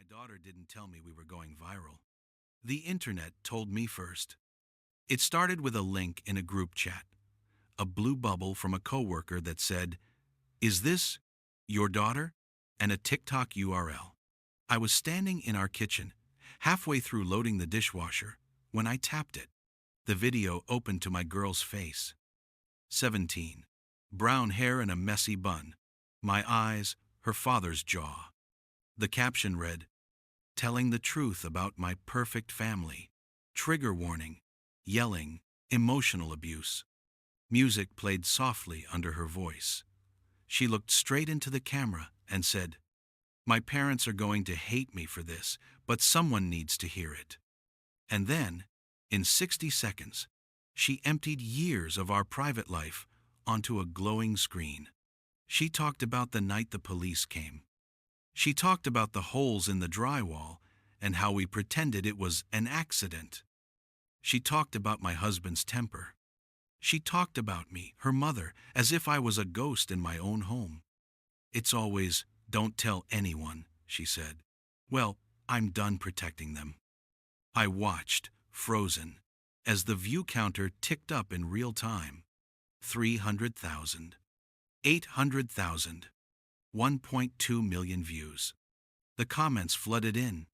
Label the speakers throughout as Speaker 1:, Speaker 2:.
Speaker 1: daughter didn't tell me we were going viral. The internet told me first. It started with a link in a group chat, a blue bubble from a coworker that said, "Is this your daughter?" and a TikTok URL. I was standing in our kitchen, halfway through loading the dishwasher, when I tapped it. The video opened to my girl's face. 17. Brown hair and a messy bun. My eyes, her father's jaw. The caption read, "Telling the truth about my perfect family. Trigger warning. Yelling. Emotional abuse." Music played softly under her voice. She looked straight into the camera and said, "My parents are going to hate me for this, but someone needs to hear it." And then, in 60 seconds, she emptied years of our private life onto a glowing screen. She talked about the night the police came. She talked about the holes in the drywall and how we pretended it was an accident. She talked about my husband's temper. She talked about me, her mother, as if I was a ghost in my own home. "It's always, 'Don't tell anyone,'" she said. Well, I'm done protecting them. I watched, frozen, as the view counter ticked up in real time. 300,000. 800,000. 1.2 million views. The comments flooded in.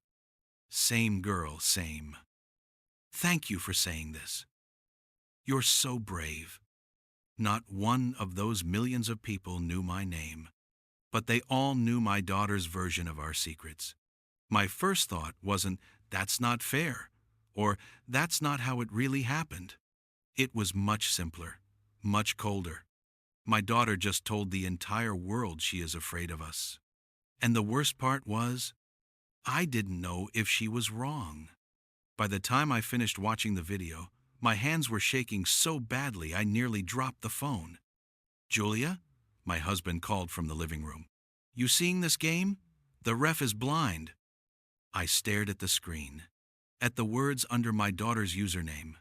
Speaker 1: "Same girl, same. Thank you for saying this. You're so brave." Not one of those millions of people knew my name, but they all knew my daughter's version of our secrets. My first thought wasn't, "That's not fair," or "That's not how it really happened." It was much simpler, much colder. My daughter just told the entire world she is afraid of us. And the worst part was, I didn't know if she was wrong. By the time I finished watching the video, my hands were shaking so badly I nearly dropped the phone. "Julia?" My husband called from the living room. "You seeing this game? The ref is blind." I stared at the screen, at the words under my daughter's username.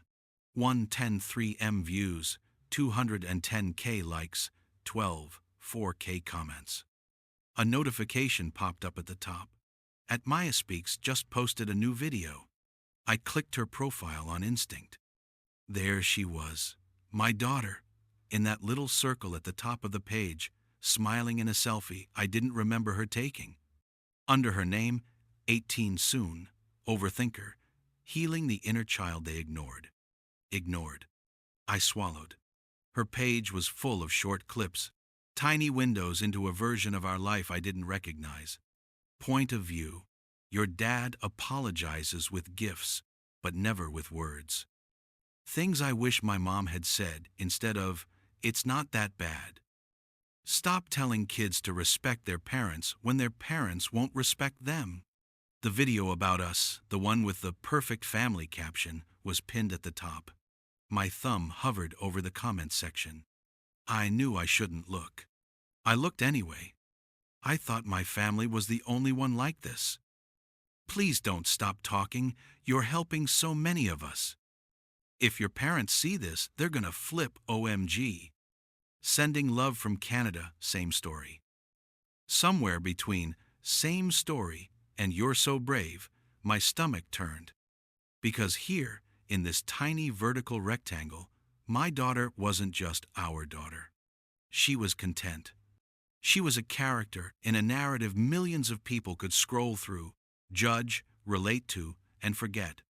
Speaker 1: 110.3M views, 210K likes, 4K comments. A notification popped up at the top. At Maya Speaks just posted a new video. I clicked her profile on instinct. There she was, my daughter, in that little circle at the top of the page, smiling in a selfie I didn't remember her taking. Under her name, 18 soon, overthinker, healing the inner child they ignored. Ignored. I swallowed. Her page was full of short clips, tiny windows into a version of our life I didn't recognize. Point of view. Your dad apologizes with gifts, but never with words. Things I wish my mom had said instead of, "It's not that bad." Stop telling kids to respect their parents when their parents won't respect them. The video about us, the one with the perfect family caption, was pinned at the top. My thumb hovered over the comments section. I knew I shouldn't look. I looked anyway. I thought my family was the only one like this. "Please don't stop talking. You're helping so many of us." If your parents see this, they're gonna flip OMG. Sending love from Canada, same story. Somewhere between same story and "You're so brave," my stomach turned. Because here, in this tiny vertical rectangle, my daughter wasn't just our daughter. She was content. She was a character in a narrative millions of people could scroll through, judge, relate to, and forget.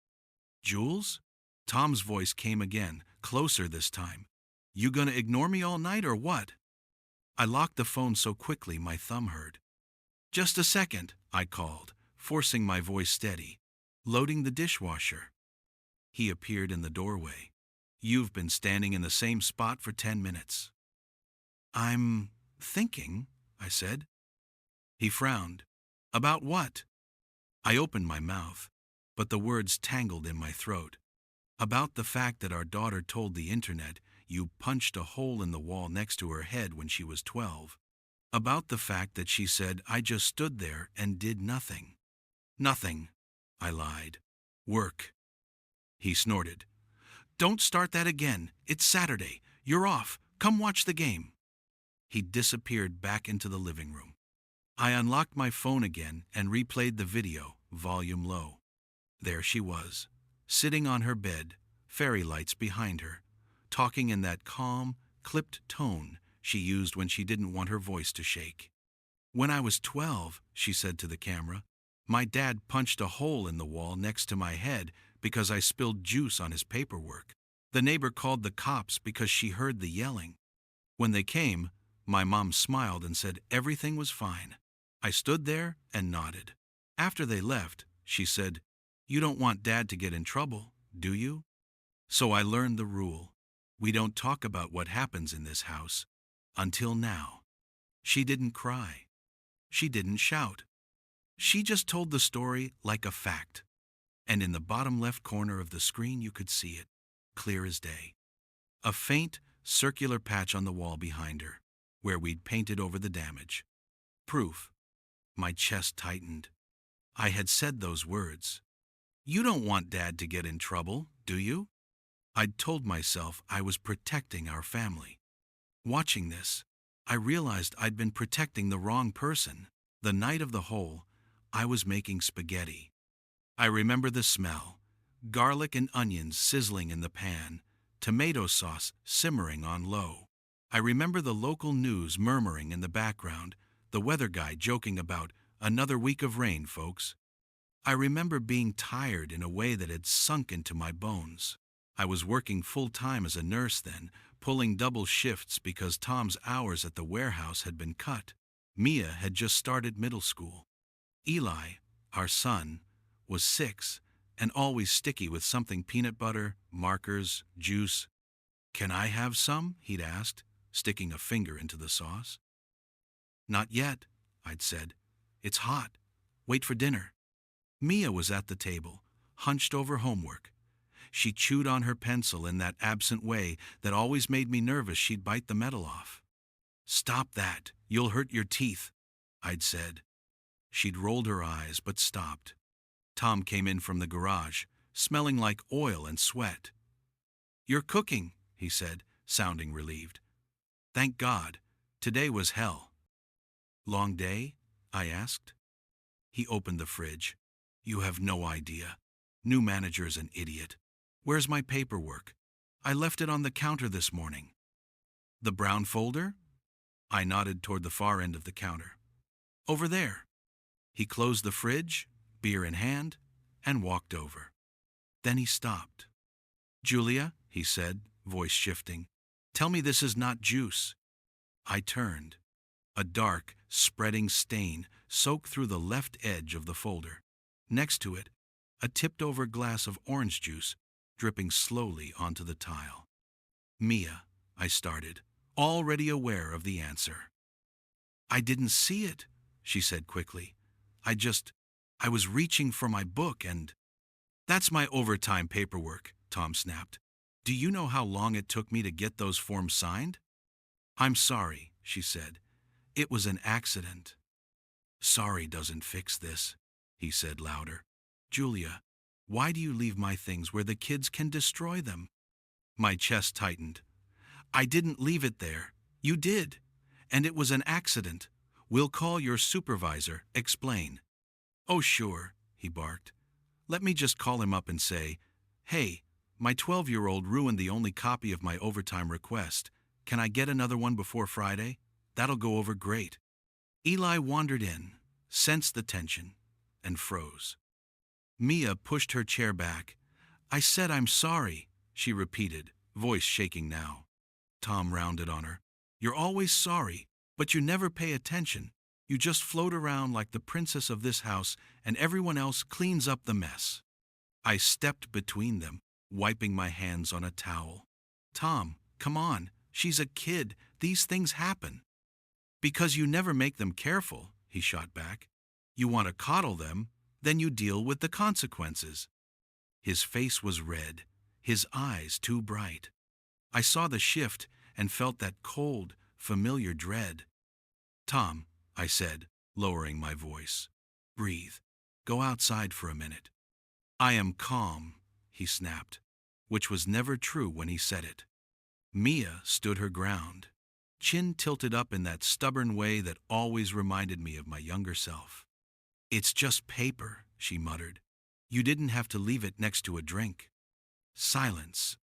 Speaker 1: "Jules?" Tom's voice came again, closer this time. "You gonna ignore me all night or what?" I locked the phone so quickly my thumb hurt. "Just a second," I called, forcing my voice steady. "Loading the dishwasher." He appeared in the doorway. "You've been standing in the same spot for 10 minutes. "I'm thinking," I said. He frowned. "About what?" I opened my mouth, but the words tangled in my throat. About the fact that our daughter told the internet you punched a hole in the wall next to her head when she was 12. About the fact that she said I just stood there and did nothing. "Nothing," I lied. "Work." He snorted. "Don't start that again. It's Saturday. You're off. Come watch the game." He disappeared back into the living room. I unlocked my phone again and replayed the video, volume low. There she was, sitting on her bed, fairy lights behind her, talking in that calm, clipped tone she used when she didn't want her voice to shake. "When I was 12, she said to the camera, my dad punched a hole in the wall next to my head because I spilled juice on his paperwork. The neighbor called the cops because she heard the yelling. When they came, my mom smiled and said everything was fine. I stood there and nodded. After they left, she said, 'You don't want Dad to get in trouble, do you?' So I learned the rule. We don't talk about what happens in this house. Until now." She didn't cry. She didn't shout. She just told the story like a fact. And in the bottom left corner of the screen you could see it, clear as day. A faint, circular patch on the wall behind her, where we'd painted over the damage. Proof. My chest tightened. I had said those words. "You don't want Dad to get in trouble, do you?" I'd told myself I was protecting our family. Watching this, I realized I'd been protecting the wrong person. The night of the hole, I was making spaghetti. I remember the smell, garlic and onions sizzling in the pan, tomato sauce simmering on low. I remember the local news murmuring in the background, the weather guy joking about another week of rain, folks. I remember being tired in a way that had sunk into my bones. I was working full-time as a nurse then, pulling double shifts because Tom's hours at the warehouse had been cut. Mia had just started middle school. Eli, our son, was 6 and always sticky with something peanut butter, markers, juice. "Can I have some?" he'd asked, sticking a finger into the sauce. "Not yet," I'd said. "It's hot. Wait for dinner." Mia was at the table, hunched over homework. She chewed on her pencil in that absent way that always made me nervous she'd bite the metal off. "Stop that. You'll hurt your teeth," I'd said. She'd rolled her eyes but stopped. Tom came in from the garage, smelling like oil and sweat. "You're cooking," he said, sounding relieved. "Thank God. Today was hell." "Long day?" I asked. He opened the fridge. "You have no idea. New manager's an idiot. Where's my paperwork? I left it on the counter this morning." "The brown folder?" I nodded toward the far end of the counter. "Over there." He closed the fridge, beer in hand, and walked over. Then he stopped. "Julia," he said, voice shifting, "tell me this is not juice." I turned. A dark, spreading stain soaked through the left edge of the folder. Next to it, a tipped-over glass of orange juice dripping slowly onto the tile. "Mia," I started, already aware of the answer. "I didn't see it," she said quickly. I was reaching for my book and—" "That's my overtime paperwork," Tom snapped. "Do you know how long it took me to get those forms signed?" "I'm sorry," she said. "It was an accident." "Sorry doesn't fix this," he said louder. "Julia, why do you leave my things where the kids can destroy them?" My chest tightened. "I didn't leave it there. You did. And it was an accident. We'll call your supervisor, explain." "Oh, sure," he barked. "Let me just call him up and say, 'Hey, my 12-year-old ruined the only copy of my overtime request. Can I get another one before Friday? That'll go over great.'" Eli wandered in, sensed the tension, and froze. Mia pushed her chair back. "I said I'm sorry," she repeated, voice shaking now. Tom rounded on her. "You're always sorry, but you never pay attention. You just float around like the princess of this house, and everyone else cleans up the mess." I stepped between them, wiping my hands on a towel. "Tom, come on. She's a kid. These things happen." "Because you never make them careful," he shot back. "You want to coddle them, then you deal with the consequences." His face was red, his eyes too bright. I saw the shift and felt that cold, familiar dread. "Tom," I said, lowering my voice. "Breathe. Go outside for a minute." "I am calm," he snapped, which was never true when he said it. Mia stood her ground. chin tilted up in that stubborn way that always reminded me of my younger self. "It's just paper," she muttered. "You didn't have to leave it next to a drink." Silence.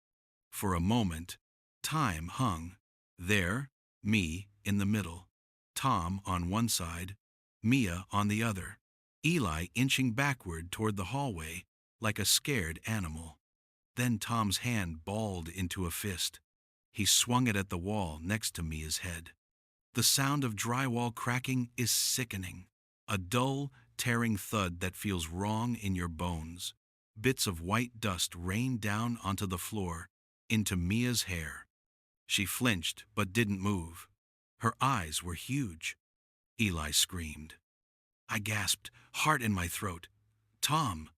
Speaker 1: For a moment, time hung. There, me in the middle, Tom on one side, Mia on the other, Eli inching backward toward the hallway like a scared animal. Then Tom's hand balled into a fist. He swung it at the wall next to Mia's head. The sound of drywall cracking is sickening. A dull, tearing thud that feels wrong in your bones. Bits of white dust rained down onto the floor, into Mia's hair. She flinched but didn't move. Her eyes were huge. Eli screamed. I gasped, heart in my throat. "Tom!"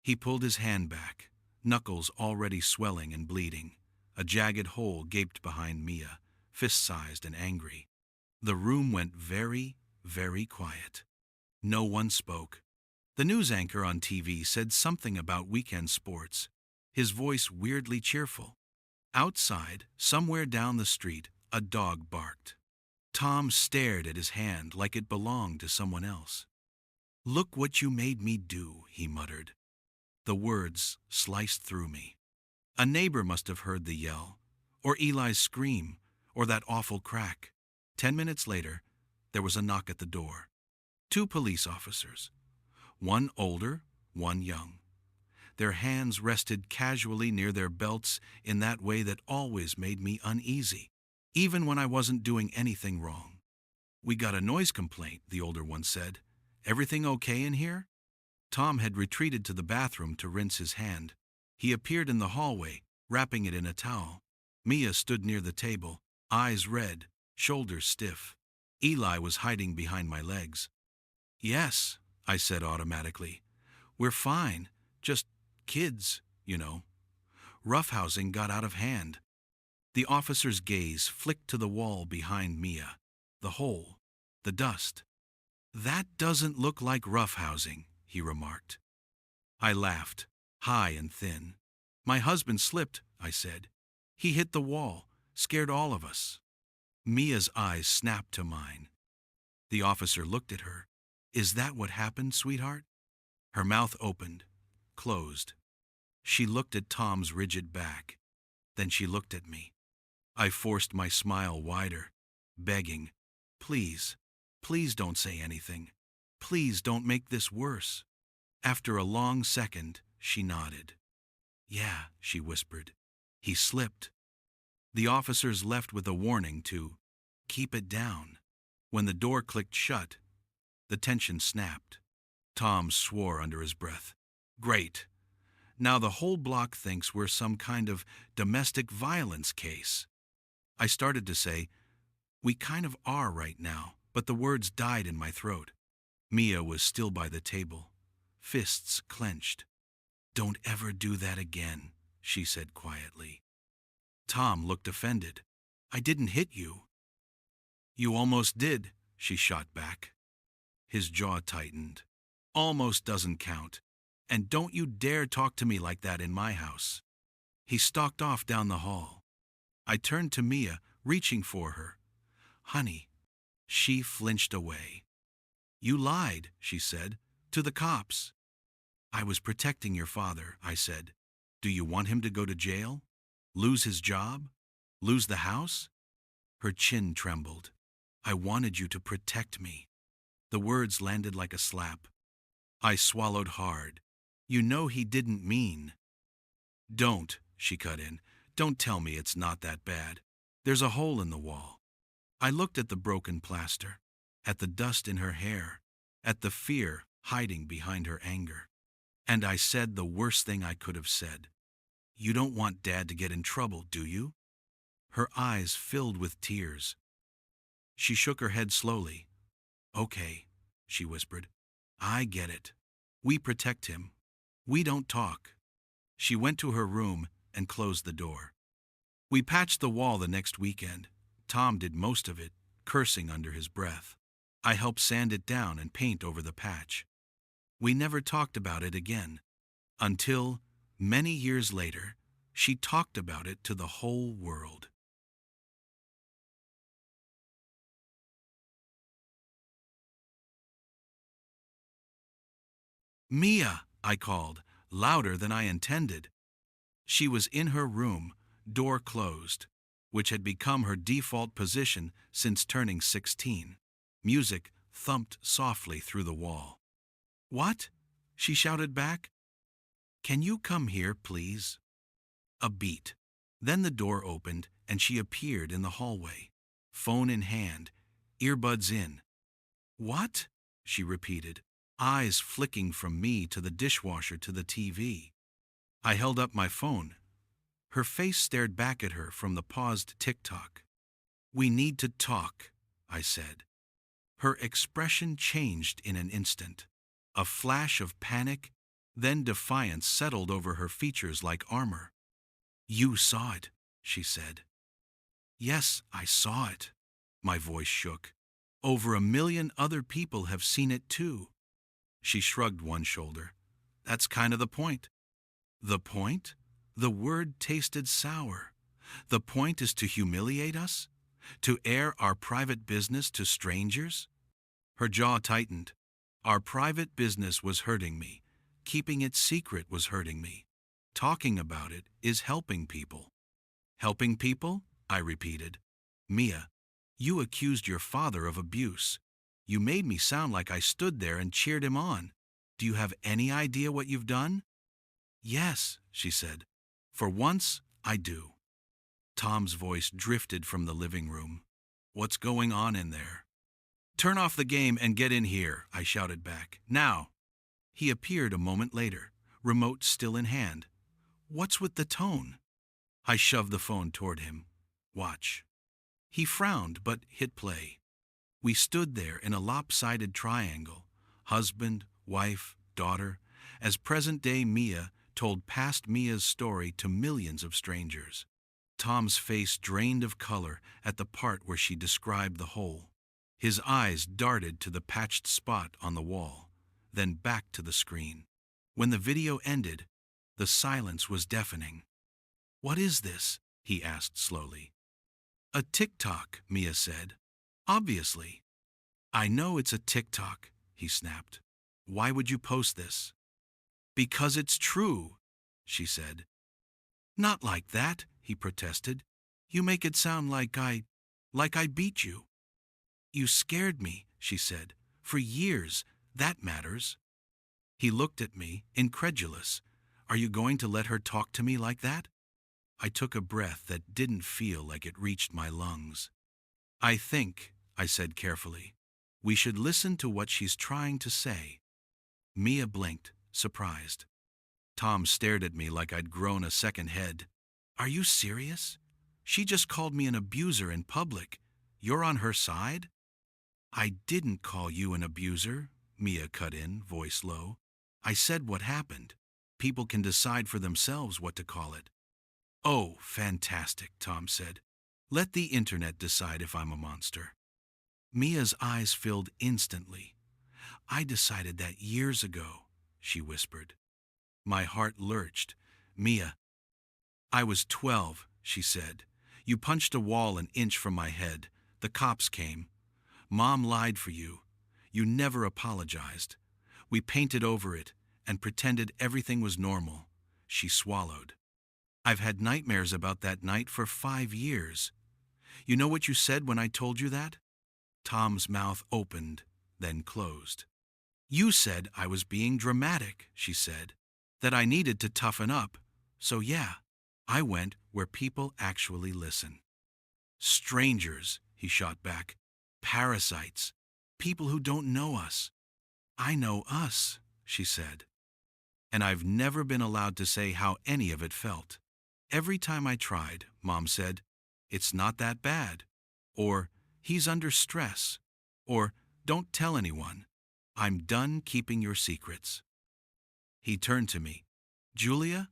Speaker 1: He pulled his hand back, knuckles already swelling and bleeding. A jagged hole gaped behind Mia, fist-sized and angry. The room went very, very quiet. No one spoke. The news anchor on TV said something about weekend sports, his voice weirdly cheerful. Outside, somewhere down the street, a dog barked. Tom stared at his hand like it belonged to someone else. "Look what you made me do," he muttered. The words sliced through me. A neighbor must have heard the yell, or Eli's scream, or that awful crack. 10 minutes later, there was a knock at the door. 2 police officers. One older, one young. Their hands rested casually near their belts in that way that always made me uneasy, even when I wasn't doing anything wrong. "We got a noise complaint," the older one said. "Everything okay in here?" Tom had retreated to the bathroom to rinse his hand. He appeared in the hallway, wrapping it in a towel. Mia stood near the table, eyes red, shoulders stiff. Eli was hiding behind my legs. "Yes," I said automatically. "We're fine. Just kids, you know." Roughhousing got out of hand. The officer's gaze flicked to the wall behind Mia. The hole. The dust. "That doesn't look like roughhousing," he remarked. I laughed, high and thin. "My husband slipped," I said. "He hit the wall, scared all of us." Mia's eyes snapped to mine. The officer looked at her. "Is that what happened, sweetheart?" Her mouth opened, closed. She looked at Tom's rigid back. Then she looked at me. I forced my smile wider, begging, "Please, please don't say anything. Please don't make this worse." After a long second, she nodded. "Yeah," she whispered. "He slipped." The officers left with a warning to keep it down. When the door clicked shut, the tension snapped. Tom swore under his breath. "Great. Now the whole block thinks we're some kind of domestic violence case." I started to say, "We kind of are right now," but the words died in my throat. Mia was still by the table, fists clenched. "Don't ever do that again," she said quietly. Tom looked offended. "I didn't hit you." "You almost did," she shot back. His jaw tightened. "Almost doesn't count. And don't you dare talk to me like that in my house." He stalked off down the hall. I turned to Mia, reaching for her. "Honey." She flinched away. "You lied," she said, "to the cops." "I was protecting your father," I said. "Do you want him to go to jail? Lose his job? Lose the house?" Her chin trembled. "I wanted you to protect me." The words landed like a slap. I swallowed hard. "You know he didn't mean." "Don't," she cut in. "Don't tell me it's not that bad. There's a hole in the wall." I looked at the broken plaster, at the dust in her hair, at the fear hiding behind her anger. And I said the worst thing I could have said. "You don't want Dad to get in trouble, do you?" Her eyes filled with tears. She shook her head slowly. "Okay," she whispered. "I get it. We protect him. We don't talk." She went to her room and closed the door. We patched the wall the next weekend. Tom did most of it, cursing under his breath. I helped sand it down and paint over the patch. We never talked about it again, until, many years later, she talked about it to the whole world. Mia, I called, louder than I intended. She was in her room, door closed, which had become her default position since turning 16. Music thumped softly through the wall. "What?" she shouted back. "Can you come here, please?" A beat. Then the door opened and she appeared in the hallway, phone in hand, earbuds in. "What?" she repeated, eyes flicking from me to the dishwasher to the TV. I held up my phone. Her face stared back at her from the paused tick-tock. "We need to talk," I said. Her expression changed in an instant. A flash of panic, then defiance settled over her features like armor. "You saw it," she said. "Yes, I saw it." My voice shook. "Over 1 million other people have seen it too." She shrugged one shoulder. "That's kind of the point." "The point?" The word tasted sour. "The point is to humiliate us? To air our private business to strangers?" Her jaw tightened. Our private business was hurting me. Keeping it secret was hurting me. Talking about it is helping people. "Helping people?" I repeated. "Mia, you accused your father of abuse. You made me sound like I stood there and cheered him on. Do you have any idea what you've done?" "Yes," she said. "For once, I do." Tom's voice drifted from the living room. "What's going on in there?" "Turn off the game and get in here," I shouted back. "Now." He appeared a moment later, remote still in hand. "What's with the tone?" I shoved the phone toward him. "Watch." He frowned but hit play. We stood there in a lopsided triangle, husband, wife, daughter, as present-day Mia told past Mia's story to millions of strangers. Tom's face drained of color at the part where she described the hole. His eyes darted to the patched spot on the wall, then back to the screen. When the video ended, the silence was deafening. "What is this?" he asked slowly. "A TikTok," Mia said. "Obviously." "I know it's a TikTok," he snapped. "Why would you post this?" "Because it's true," she said. "Not like that," he protested. "You make it sound like I beat you." "You scared me," she said. "For years, that matters." He looked at me, incredulous. "Are you going to let her talk to me like that?" I took a breath that didn't feel like it reached my lungs. "I think," I said carefully, "we should listen to what she's trying to say." Mia blinked, surprised. Tom stared at me like I'd grown a second head. "Are you serious? She just called me an abuser in public. You're on her side?" "I didn't call you an abuser," Mia cut in, voice low. "I said what happened. People can decide for themselves what to call it." "Oh, fantastic," Tom said. "Let the internet decide if I'm a monster." Mia's eyes filled instantly. "I decided that years ago," she whispered. My heart lurched. "Mia." "I was 12, she said. "You punched a wall an inch from my head. The cops came. Mom lied for you. You never apologized. We painted over it and pretended everything was normal." She swallowed. "I've had nightmares about that night for 5 years. You know what you said when I told you that?" Tom's mouth opened, then closed. "You said I was being dramatic," she said. "That I needed to toughen up. So yeah, I went where people actually listen." "Strangers," he shot back. "Parasites. People who don't know us." "I know us," she said. And I've never been allowed to say how any of it felt. Every time I tried, Mom said, "It's not that bad," or "He's under stress," or "Don't tell anyone. I'm done keeping your secrets." He turned to me. "Julia?"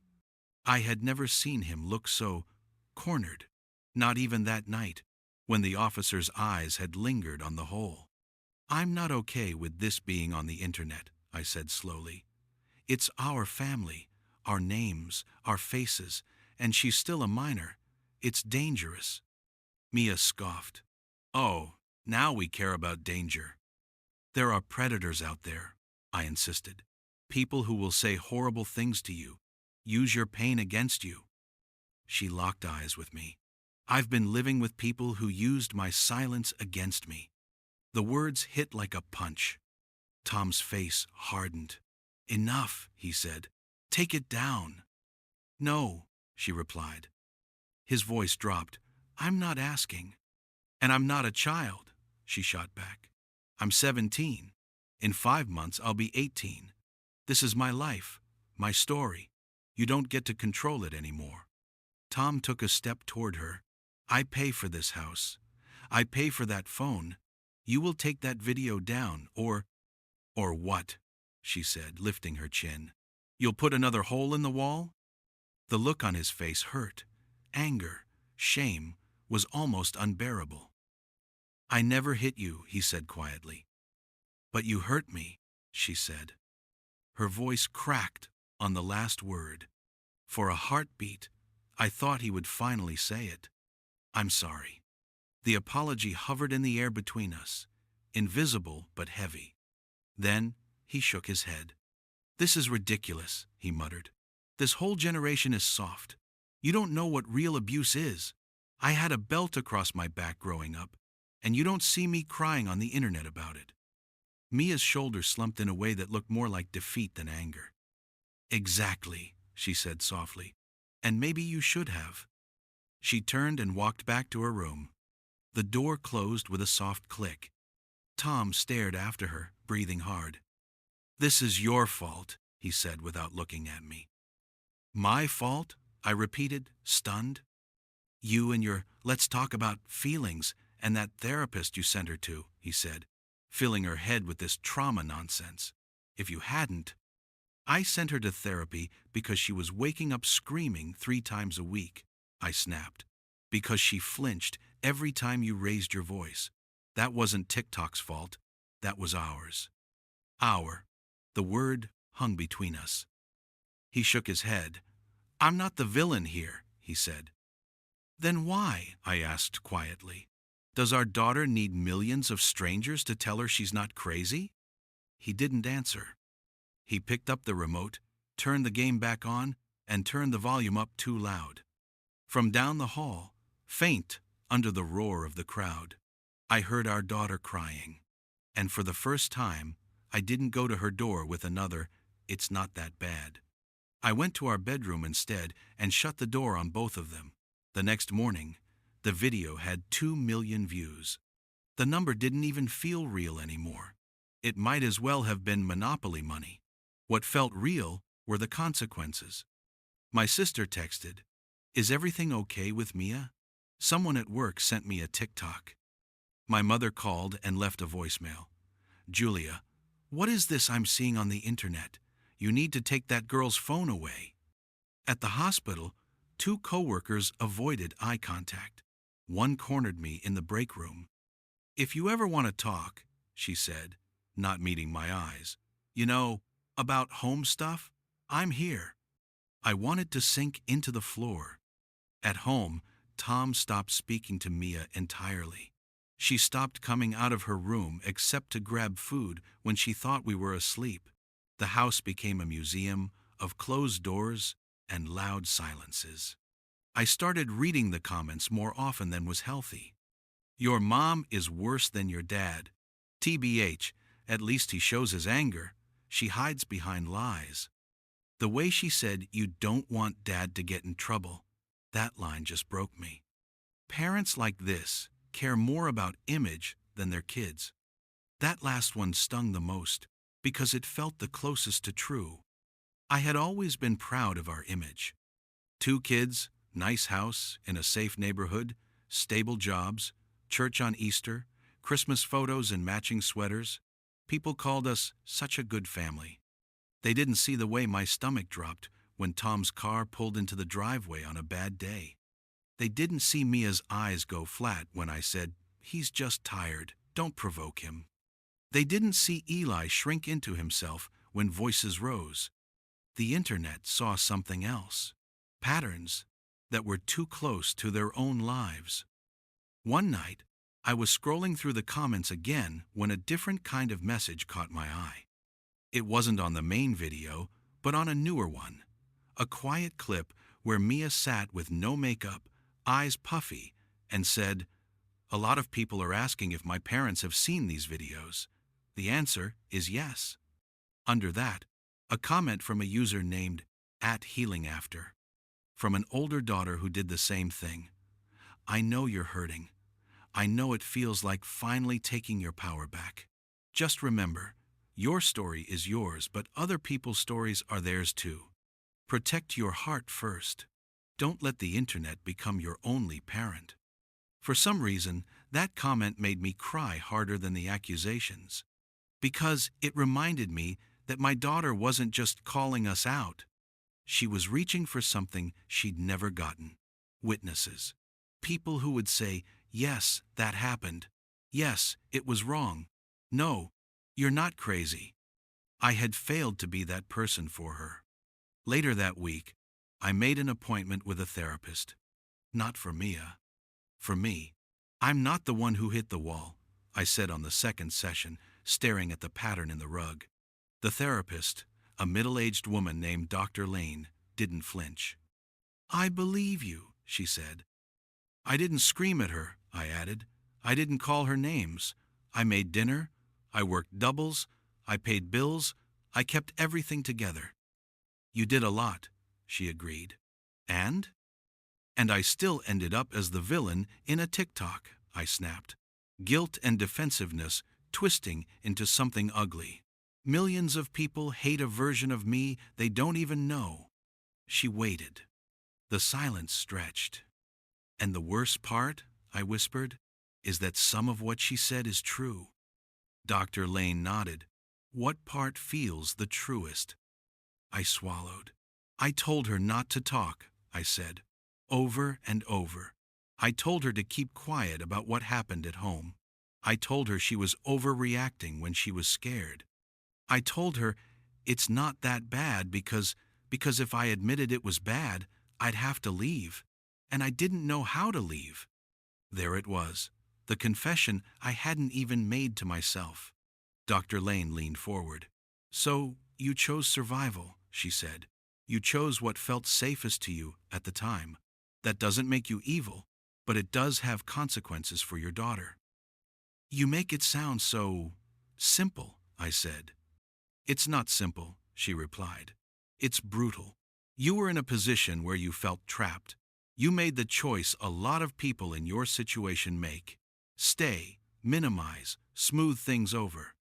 Speaker 1: I had never seen him look so cornered, not even that night, when the officer's eyes had lingered on the hole. "I'm not okay with this being on the internet," I said slowly. "It's our family, our names, our faces, and she's still a minor. It's dangerous." Mia scoffed. "Oh, now we care about danger." "There are predators out there," I insisted. People who will say horrible things to you, use your pain against you. She locked eyes with me. I've been living with people who used my silence against me. The words hit like a punch. Tom's face hardened. Enough, he said. Take it down. No, she replied. His voice dropped. I'm not asking. And I'm not a child, she shot back. I'm 17. In 5 months, I'll be 18. This is my life, my story. You don't get to control it anymore. Tom took a step toward her. I pay for this house. I pay for that phone. You will take that video down, or what? She said, lifting her chin. You'll put another hole in the wall? The look on his face hurt. Anger, shame, was almost unbearable. I never hit you, he said quietly. But you hurt me, she said. Her voice cracked on the last word. For a heartbeat, I thought he would finally say it. I'm sorry. The apology hovered in the air between us, invisible but heavy. Then he shook his head. This is ridiculous, he muttered. This whole generation is soft. You don't know what real abuse is. I had a belt across my back growing up, and you don't see me crying on the internet about it. Mia's shoulders slumped in a way that looked more like defeat than anger. Exactly, she said softly. And maybe you should have. She turned and walked back to her room. The door closed with a soft click. Tom stared after her, breathing hard. This is your fault, he said without looking at me. My fault? I repeated, stunned. You and your let's talk about feelings and that therapist you sent her to, he said, filling her head with this trauma nonsense. If you hadn't. I sent her to therapy because she was waking up screaming 3 times a week, I snapped. Because she flinched every time you raised your voice. That wasn't TikTok's fault. That was ours. Our. The word hung between us. He shook his head. I'm not the villain here, he said. Then why? I asked quietly. Does our daughter need millions of strangers to tell her she's not crazy? He didn't answer. He picked up the remote, turned the game back on, and turned the volume up too loud. From down the hall, faint under the roar of the crowd, I heard our daughter crying. And for the first time, I didn't go to her door with another, "It's not that bad." I went to our bedroom instead and shut the door on both of them. The next morning, the video had 2 million views. The number didn't even feel real anymore. It might as well have been Monopoly money. What felt real were the consequences. My sister texted, "Is everything okay with Mia?" Someone at work sent me a TikTok. My mother called and left a voicemail. "Julia, what is this I'm seeing on the internet? You need to take that girl's phone away." At the hospital, 2 coworkers avoided eye contact. One cornered me in the break room. "If you ever want to talk," she said, not meeting my eyes, about home stuff, I'm here." I wanted to sink into the floor. At home, Tom stopped speaking to Mia entirely. She stopped coming out of her room except to grab food when she thought we were asleep. The house became a museum of closed doors and loud silences. I started reading the comments more often than was healthy. "Your mom is worse than your dad. TBH, at least he shows his anger. She hides behind lies." The way she said, "You don't want dad to get in trouble," that line just broke me. Parents like this care more about image than their kids. That last one stung the most because it felt the closest to true. I had always been proud of our image. 2 kids, nice house in a safe neighborhood, stable jobs, church on Easter, Christmas photos and matching sweaters. People called us such a good family. They didn't see the way my stomach dropped when Tom's car pulled into the driveway on a bad day. They didn't see Mia's eyes go flat when I said, "He's just tired, don't provoke him." They didn't see Eli shrink into himself when voices rose. The internet saw something else. Patterns that were too close to their own lives. One night, I was scrolling through the comments again when a different kind of message caught my eye. It wasn't on the main video, but on a newer one. A quiet clip where Mia sat with no makeup, eyes puffy, and said, "A lot of people are asking if my parents have seen these videos. The answer is yes." Under that, a comment from a user named @HealingAfter, from an older daughter who did the same thing. "I know you're hurting. I know it feels like finally taking your power back. Just remember, your story is yours, but other people's stories are theirs too. Protect your heart first. Don't let the internet become your only parent." For some reason, that comment made me cry harder than the accusations, because it reminded me that my daughter wasn't just calling us out. She was reaching for something she'd never gotten. Witnesses. People who would say, "Yes, that happened. Yes, it was wrong. No, you're not crazy." I had failed to be that person for her. Later that week, I made an appointment with a therapist. Not for Mia. For me. "I'm not the one who hit the wall," I said on the second session, staring at the pattern in the rug. The therapist, a middle-aged woman named Dr. Lane, didn't flinch. "I believe you," she said. "I didn't scream at her," I added. "I didn't call her names. I made dinner. I worked doubles. I paid bills. I kept everything together." "You did a lot," she agreed. "And?" "And I still ended up as the villain in a TikTok," I snapped. Guilt and defensiveness twisting into something ugly. Millions of people hate a version of me they don't even know. She waited. The silence stretched. "And the worst part," I whispered, "is that some of what she said is true." Dr. Lane nodded. "What part feels the truest?" I swallowed. "I told her not to talk," I said, over and over. I told her to keep quiet about what happened at home. I told her she was overreacting when she was scared. I told her it's not that bad because if I admitted it was bad, I'd have to leave. And I didn't know how to leave. There it was, the confession I hadn't even made to myself. Dr. Lane leaned forward. "So, you chose survival," she said. "You chose what felt safest to you at the time. That doesn't make you evil, but it does have consequences for your daughter." "You make it sound so simple," I said. "It's not simple," she replied. "It's brutal. You were in a position where you felt trapped. You made the choice a lot of people in your situation make. Stay, minimize, smooth things over.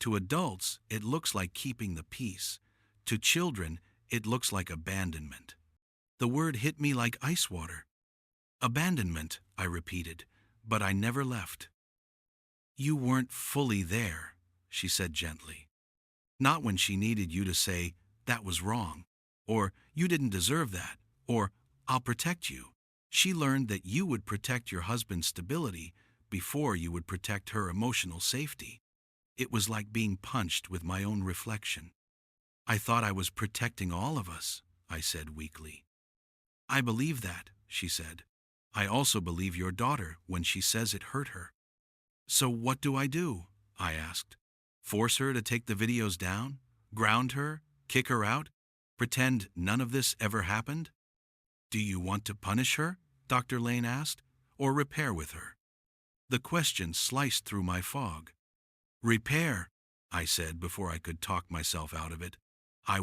Speaker 1: To adults, it looks like keeping the peace. To children, it looks like abandonment." The word hit me like ice water. "Abandonment," I repeated, "but I never left." "You weren't fully there," she said gently. "Not when she needed you to say, 'That was wrong,' or 'You didn't deserve that,' or 'I'll protect you.' She learned that you would protect your husband's stability before you would protect her emotional safety. It was like being punched with my own reflection." "I thought I was protecting all of us," I said weakly. "I believe that," she said. "I also believe your daughter when she says it hurt her." "So what do?" I asked. "Force her to take the videos down? Ground her? Kick her out? Pretend none of this ever happened?" "Do you want to punish her?" Dr. Lane asked. "Or repair with her?" The question sliced through my fog. "Repair," I said before I could talk myself out of it. I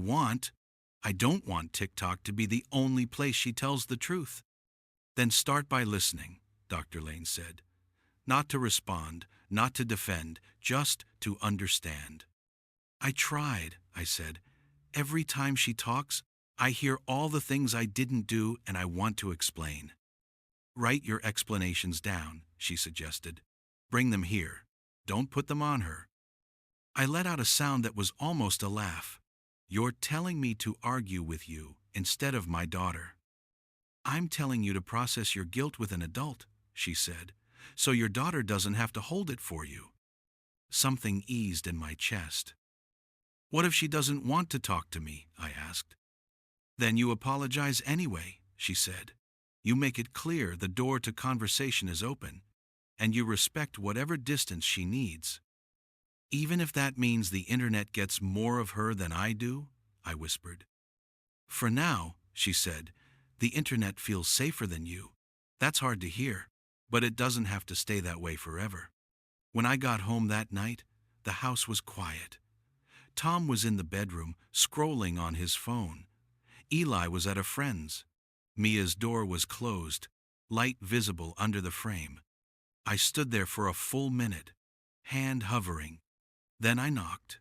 Speaker 1: don't want TikTok to be the only place she tells the truth." "Then start by listening," Dr. Lane said. "Not to respond, not to defend, just to understand." "I tried," I said. "Every time she talks, I hear all the things I didn't do and I want to explain." "Write your explanations down," she suggested. "Bring them here. Don't put them on her." I let out a sound that was almost a laugh. "You're telling me to argue with you instead of my daughter." "I'm telling you to process your guilt with an adult," she said, "so your daughter doesn't have to hold it for you." Something eased in my chest. "What if she doesn't want to talk to me?" I asked. "Then you apologize anyway," she said. "You make it clear the door to conversation is open, and you respect whatever distance she needs." Even if that means the internet gets more of her than I do, I whispered. For now, she said, the internet feels safer than you. That's hard to hear, but it doesn't have to stay that way forever. When I got home that night, the house was quiet. Tom was in the bedroom, scrolling on his phone. Eli was at a friend's. Mia's door was closed, light visible under the frame. I stood there for a full minute, hand hovering. Then I knocked.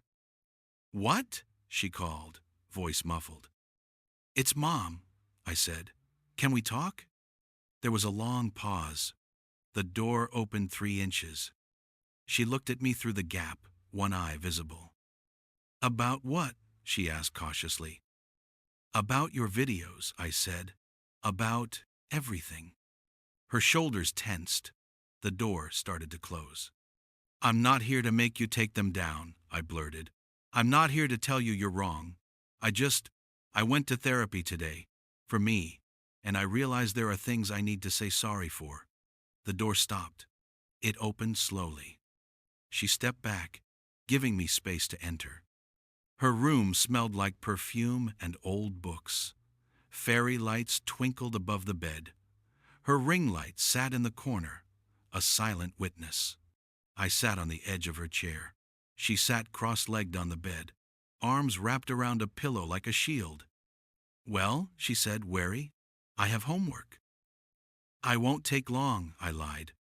Speaker 1: "What?" she called, voice muffled. "It's Mom," I said. "Can we talk?" There was a long pause. The door opened 3 inches. She looked at me through the gap, one eye visible. "About what?" she asked cautiously. "About your videos," I said. "About everything." Her shoulders tensed. The door started to close. "I'm not here to make you take them down," I blurted. "I'm not here to tell you you're wrong. I went to therapy today, for me, and I realize there are things I need to say sorry for." The door stopped. It opened slowly. She stepped back, giving me space to enter. Her room smelled like perfume and old books. Fairy lights twinkled above the bed. Her ring light sat in the corner, a silent witness. I sat on the edge of her chair. She sat cross-legged on the bed, arms wrapped around a pillow like a shield. "Well," she said, wary, "I have homework." "I won't take long," I lied.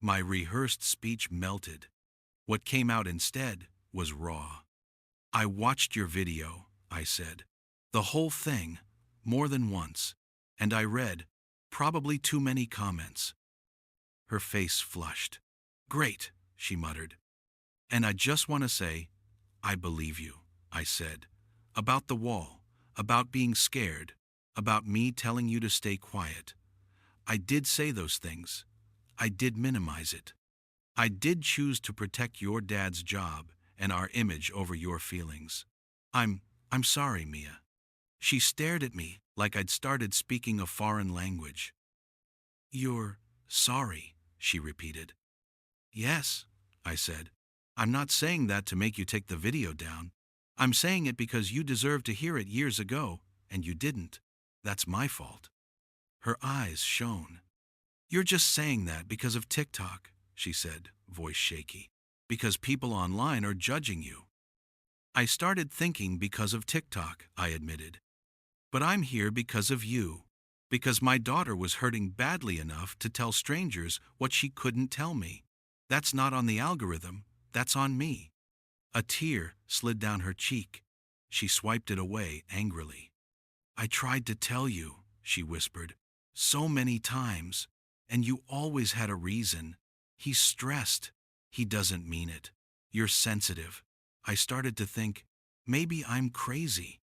Speaker 1: My rehearsed speech melted. What came out instead was raw. "I watched your video," I said. "The whole thing, more than once, and I read probably too many comments." Her face flushed. "Great," she muttered. "And I just want to say, I believe you," I said. "About the wall, about being scared, about me telling you to stay quiet. I did say those things. I did minimize it. I did choose to protect your dad's job and our image over your feelings. I'm sorry, Mia." She stared at me like I'd started speaking a foreign language. "You're sorry," she repeated. "Yes," I said. "I'm not saying that to make you take the video down. I'm saying it because you deserved to hear it years ago, and you didn't. That's my fault." Her eyes shone. "You're just saying that because of TikTok," she said, voice shaky. "Because people online are judging you." "I started thinking because of TikTok," I admitted. "But I'm here because of you. Because my daughter was hurting badly enough to tell strangers what she couldn't tell me. That's not on the algorithm, that's on me." A tear slid down her cheek. She swiped it away angrily. "I tried to tell you," she whispered, "so many times, and you always had a reason. He's stressed. He doesn't mean it. You're sensitive." I started to think, maybe I'm crazy.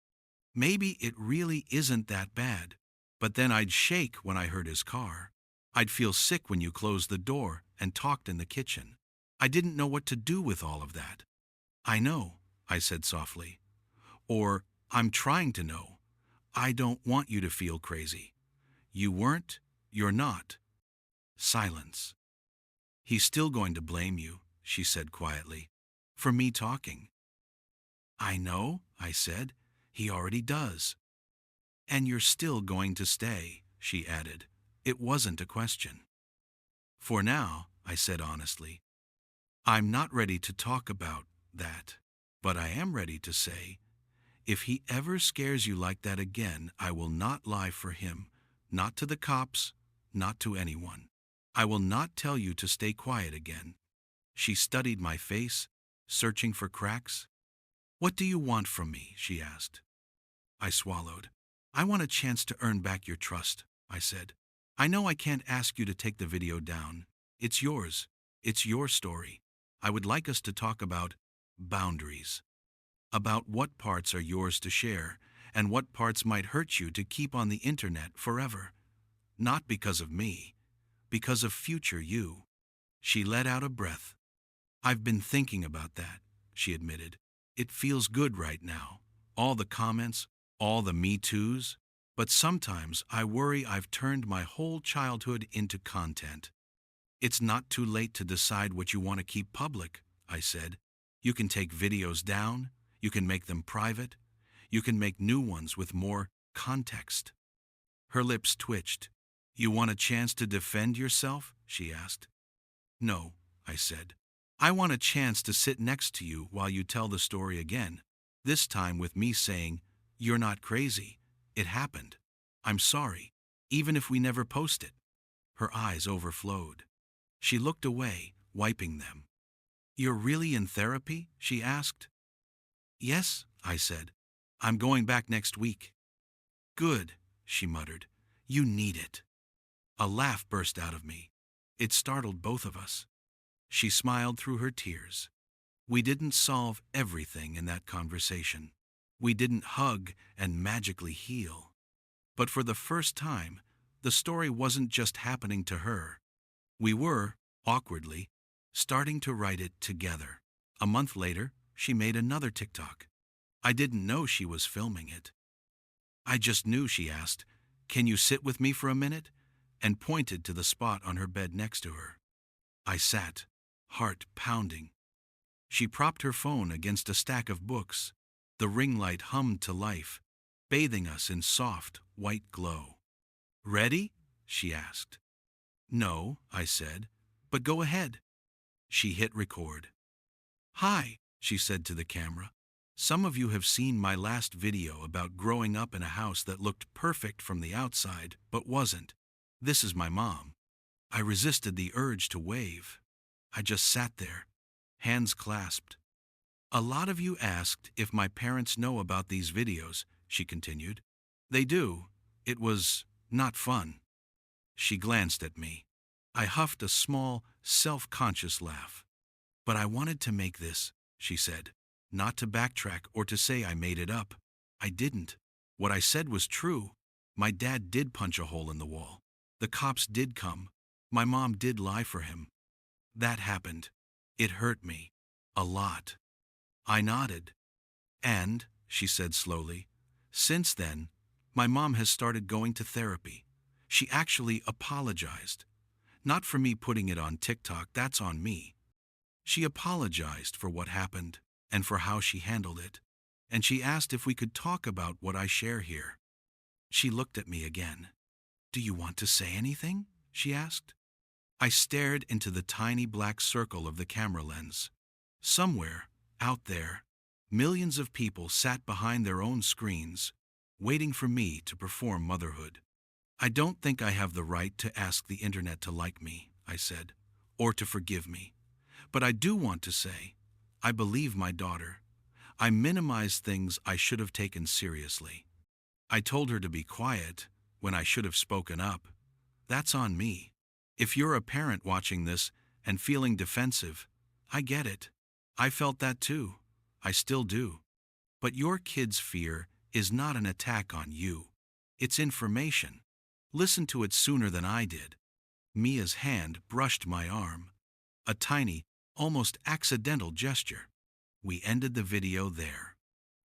Speaker 1: Maybe it really isn't that bad. But then I'd shake when I heard his car. I'd feel sick when you closed the door and talked in the kitchen. I didn't know what to do with all of that. "I know," I said softly. Or, "I'm trying to know. I don't want you to feel crazy. You weren't, you're not." Silence. "He's still going to blame you," she said quietly, "for me talking." "I know," I said. "He already does." "And you're still going to stay," she added. It wasn't a question. "For now," I said honestly, "I'm not ready to talk about that. But I am ready to say, if he ever scares you like that again, I will not lie for him. Not to the cops, not to anyone. I will not tell you to stay quiet again." She studied my face, searching for cracks. "What do you want from me?" she asked. I swallowed. "I want a chance to earn back your trust," I said. "I know I can't ask you to take the video down. It's yours. It's your story. I would like us to talk about boundaries. About what parts are yours to share, and what parts might hurt you to keep on the internet forever. Not because of me, because of future you." She let out a breath. "I've been thinking about that," she admitted. "It feels good right now. All the comments, all the Me Toos. But sometimes I worry I've turned my whole childhood into content." "It's not too late to decide what you want to keep public," I said. You can take videos down, you can make them private, you can make new ones with more context. Her lips twitched. You want a chance to defend yourself? She asked. No, I said. I want a chance to sit next to you while you tell the story again, this time with me saying, "You're not crazy. It happened. I'm sorry, even if we never post it." Her eyes overflowed. She looked away, wiping them. You're really in therapy? She asked. Yes, I said. I'm going back next week. Good, she muttered. You need it. A laugh burst out of me. It startled both of us. She smiled through her tears. We didn't solve everything in that conversation. We didn't hug and magically heal. But for the first time, the story wasn't just happening to her. We were, awkwardly, starting to write it together. A month later, she made another TikTok. I didn't know she was filming it. I just knew she asked, "Can you sit with me for a minute?" and pointed to the spot on her bed next to her. I sat, heart pounding. She propped her phone against a stack of books. The ring light hummed to life, bathing us in soft, white glow. Ready? She asked. No, I said, but go ahead. She hit record. Hi, she said to the camera. Some of you have seen my last video about growing up in a house that looked perfect from the outside, but wasn't. This is my mom. I resisted the urge to wave. I just sat there, hands clasped. A lot of you asked if my parents know about these videos, she continued. They do. It was not fun. She glanced at me. I huffed a small, self-conscious laugh. But I wanted to make this, she said, not to backtrack or to say I made it up. I didn't. What I said was true. My dad did punch a hole in the wall. The cops did come. My mom did lie for him. That happened. It hurt me. A lot. I nodded. And, she said slowly, since then, my mom has started going to therapy. She actually apologized. Not for me putting it on TikTok, that's on me. She apologized for what happened and for how she handled it. And she asked if we could talk about what I share here. She looked at me again. Do you want to say anything? She asked. I stared into the tiny black circle of the camera lens. Somewhere, out there, millions of people sat behind their own screens, waiting for me to perform motherhood. I don't think I have the right to ask the internet to like me, I said, or to forgive me. But I do want to say, I believe my daughter. I minimized things I should have taken seriously. I told her to be quiet when I should have spoken up. That's on me. If you're a parent watching this and feeling defensive, I get it. I felt that too. I still do. But your kid's fear is not an attack on you. It's information. Listen to it sooner than I did. Mia's hand brushed my arm. A tiny, almost accidental gesture. We ended the video there.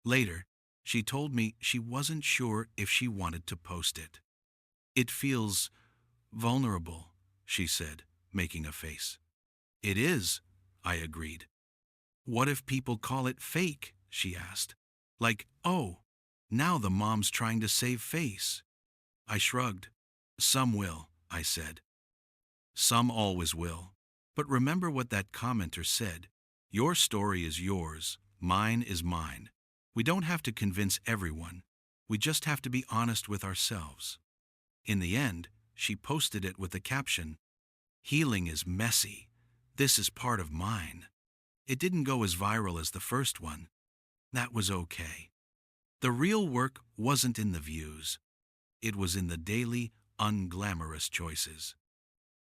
Speaker 1: Later, she told me she wasn't sure if she wanted to post it. It feels vulnerable, she said, making a face. It is, I agreed. What if people call it fake? She asked. Like, oh, now the mom's trying to save face. I shrugged. Some will, I said. Some always will. But remember what that commenter said. Your story is yours, mine is mine. We don't have to convince everyone. We just have to be honest with ourselves. In the end, she posted it with the caption, Healing is messy. This is part of mine. It didn't go as viral as the first one. That was okay. The real work wasn't in the views. It was in the daily, unglamorous choices.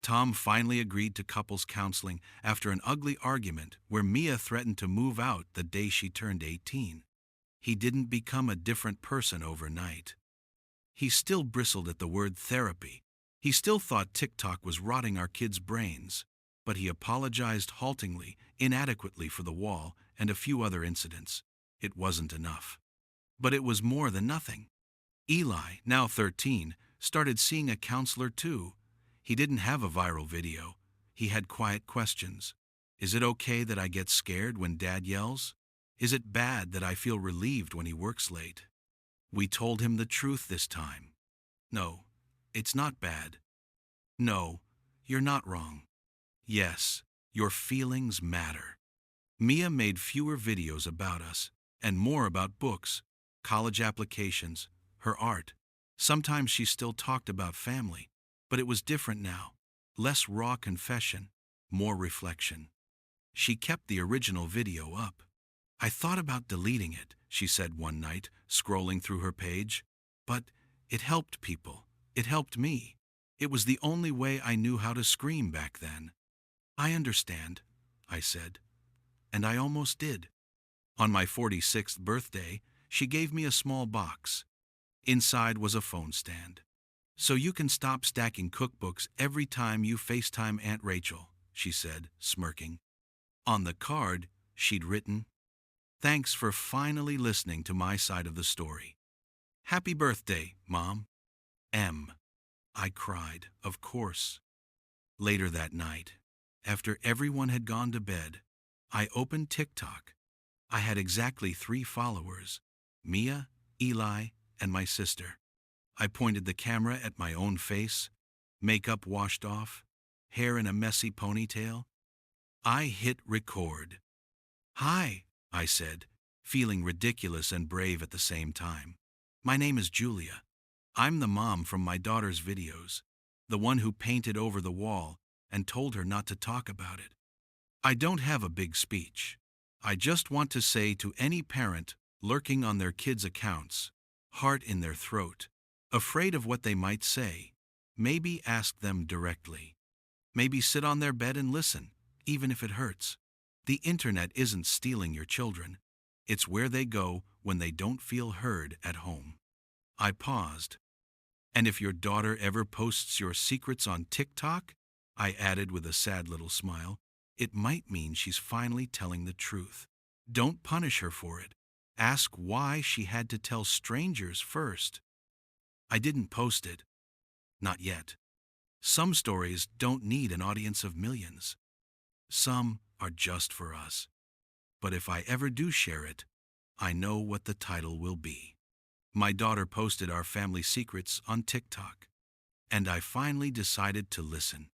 Speaker 1: Tom finally agreed to couples counseling after an ugly argument where Mia threatened to move out the day she turned 18. He didn't become a different person overnight. He still bristled at the word therapy. He still thought TikTok was rotting our kids' brains. But he apologized haltingly, inadequately for the wall and a few other incidents. It wasn't enough. But it was more than nothing. Eli, now 13, started seeing a counselor too. He didn't have a viral video. He had quiet questions. Is it okay that I get scared when Dad yells? Is it bad that I feel relieved when he works late? We told him the truth this time. No, it's not bad. No, you're not wrong. Yes, your feelings matter. Mia made fewer videos about us and more about books, college applications, her art. Sometimes she still talked about family, but it was different now. Less raw confession, more reflection. She kept the original video up. I thought about deleting it, she said one night, scrolling through her page. But it helped people. It helped me. It was the only way I knew how to scream back then. I understand, I said. And I almost did. On my 46th birthday, she gave me a small box. Inside was a phone stand. So you can stop stacking cookbooks every time you FaceTime Aunt Rachel, she said, smirking. On the card, she'd written, "Thanks for finally listening to my side of the story. Happy birthday, Mom. M." I cried, of course. Later that night, after everyone had gone to bed, I opened TikTok. I had exactly 3 followers, Mia, Eli, and my sister. I pointed the camera at my own face, makeup washed off, hair in a messy ponytail. I hit record. "Hi," I said, feeling ridiculous and brave at the same time. "My name is Julia. I'm the mom from my daughter's videos, the one who painted over the wall and told her not to talk about it. I don't have a big speech. I just want to say to any parent lurking on their kids' accounts, heart in their throat, afraid of what they might say, maybe ask them directly. Maybe sit on their bed and listen, even if it hurts. The internet isn't stealing your children. It's where they go when they don't feel heard at home." I paused. "And if your daughter ever posts your secrets on TikTok," I added with a sad little smile, "it might mean she's finally telling the truth. Don't punish her for it. Ask why she had to tell strangers first." I didn't post it. Not yet. Some stories don't need an audience of millions. Some are just for us. But if I ever do share it, I know what the title will be. My daughter posted our family secrets on TikTok, and I finally decided to listen.